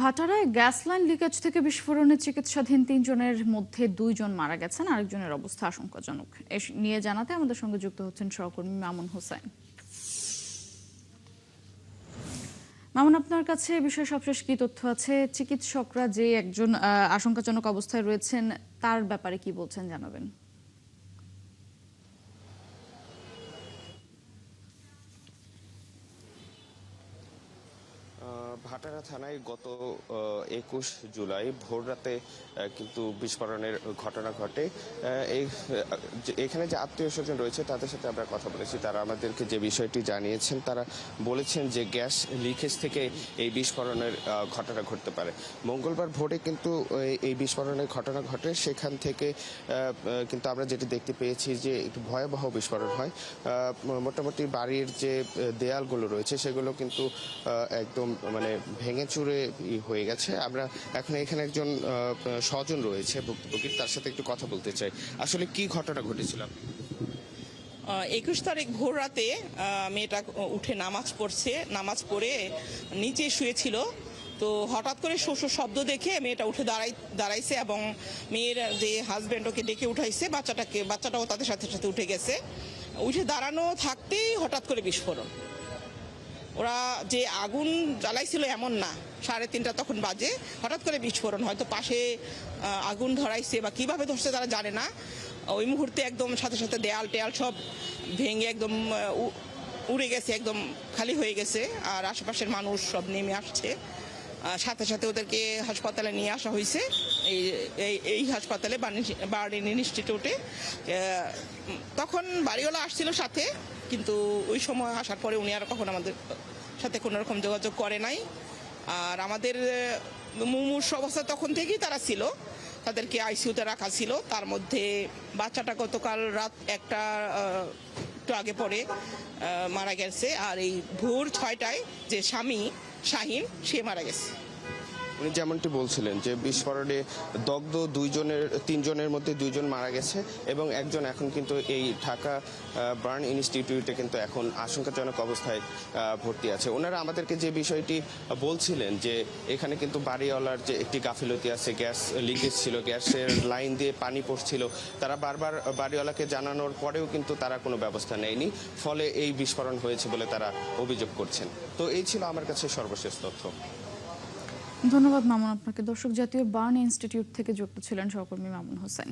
ভাটারায় gas line leakage থেকে বিস্ফোরণে চিকিৎসাধীন ৩ জনের মধ্যে ২ জন মারা গেছেন, আরেকজনের অবস্থা আশঙ্কাজনক। এ নিয়ে জানাতে আমাদের সঙ্গে যুক্ত হচ্ছেন সহকর্মী মামুন হোসেন। মামুন, আপনার কাছে এ বিষয়ে সবশেষ কি তথ্য আছে? চিকিৎসকরা যে একজন আশঙ্কাজনক অবস্থায় রয়েছেন তার ব্যাপারে কি বলছেন জানাবেন। ভাটারা থানায় গত ২১ জুলাই ভোররাতে কিন্তু বিস্ফোরণের ঘটনা ঘটে। এখানে যে আত্মীয় স্বজন রয়েছে তাদের সাথে আমরা কথা বলেছি, তারা আমাদেরকে যে বিষয়টি জানিয়েছেন, তারা বলেছেন যে গ্যাস লিকেজ থেকে এই বিস্ফোরণের ঘটনা ঘটতে পারে। মঙ্গলবার ভোরে কিন্তু এই বিস্ফোরণের ঘটনা ঘটে, সেখান থেকে কিন্তু আমরা যেটি দেখতে পেয়েছি যে একটু ভয়াবহ বিস্ফোরণ হয়। মোটামুটি বাড়ির যে দেয়ালগুলো রয়েছে সেগুলো কিন্তু একদম মানে ভেঙে চুরে হয়ে গেছে। আমরা এখন এখানে একজন স্বজন রয়েছে ভুক্তভোগীর, তার সাথে একটু কথা বলতে চাই। আসলে কি ঘটনা ঘটেছিল? ২১ তারিখ ভোর রাতে মেয়েটা উঠে নামাজ পড়ছে, নামাজ পড়ে নিচে শুয়েছিল। তো হঠাৎ করে শোষ শব্দ দেখে মেয়েটা উঠে দাঁড়াইছে এবং মেয়ের যে হাজব্যান্ড ওকে ডেকে উঠাইছে, বাচ্চাটাও তাদের সাথে সাথে উঠে গেছে। উঠে দাঁড়ানো থাকতেই হঠাৎ করে বিস্ফোরণ। ওরা যে আগুন জ্বালাইছিল এমন না, 3:30 তখন বাজে, হঠাৎ করে বিস্ফোরণ। হয়তো পাশে আগুন ধরাইছে বা কিভাবে ধরছে তারা জানে না। ওই মুহূর্তে একদম সাথে সাথে দেয়াল টেয়াল সব ভেঙে একদম উড়ে গেছে, একদম খালি হয়ে গেছে। আর আশেপাশের মানুষ সব নেমে আসছে, সাথে সাথে ওদেরকে হাসপাতালে নিয়ে আসা হয়েছে। এই হাসপাতালে বার্লিন ইনস্টিটিউটে। তখন বাড়িওয়ালা আসছিল সাথে, কিন্তু ওই সময় আসার পরে উনি আর কখন আমাদের সাথে কোনো রকম যোগাযোগ করে নাই। আর আমাদের মুমূর্ষ অবস্থা তখন থেকেই তারা ছিল, তাদেরকে আইসিইউতে রাখা ছিল। তার মধ্যে বাচ্চাটা গতকাল রাত 1টা একটু আগে পরে মারা গেছে। আর এই ভোর 6টায় যে স্বামী শাহিন, সে মারা গেছে। উনি যেমনটি বলছিলেন যে বিস্ফোরণে দগ্ধ 3 জনের মধ্যে 2 জন মারা গেছে এবং একজন এখন কিন্তু এই ঢাকা বার্ন ইনস্টিটিউটে কিন্তু এখন আশঙ্কাজনক অবস্থায় ভর্তি আছে। ওনারা আমাদেরকে যে বিষয়টি বলছিলেন যে এখানে কিন্তু বাড়িওয়ালার যে একটি গাফিলতি আছে, গ্যাস লিকেজ ছিল, গ্যাসের লাইন দিয়ে পানি পড়ছিল। তারা বারবার বাড়িওয়ালাকে জানানোর পরেও কিন্তু তারা কোনো ব্যবস্থা নেয়নি, ফলে এই বিস্ফোরণ হয়েছে বলে তারা অভিযোগ করছেন। তো এই ছিল আমার কাছে সর্বশেষ তথ্য। ধন্যবাদ মামুন আপনাকে। দর্শক, জাতীয় বার্ন ইনস্টিটিউট থেকে যুক্ত ছিলেন সহকর্মী মামুন হোসেন।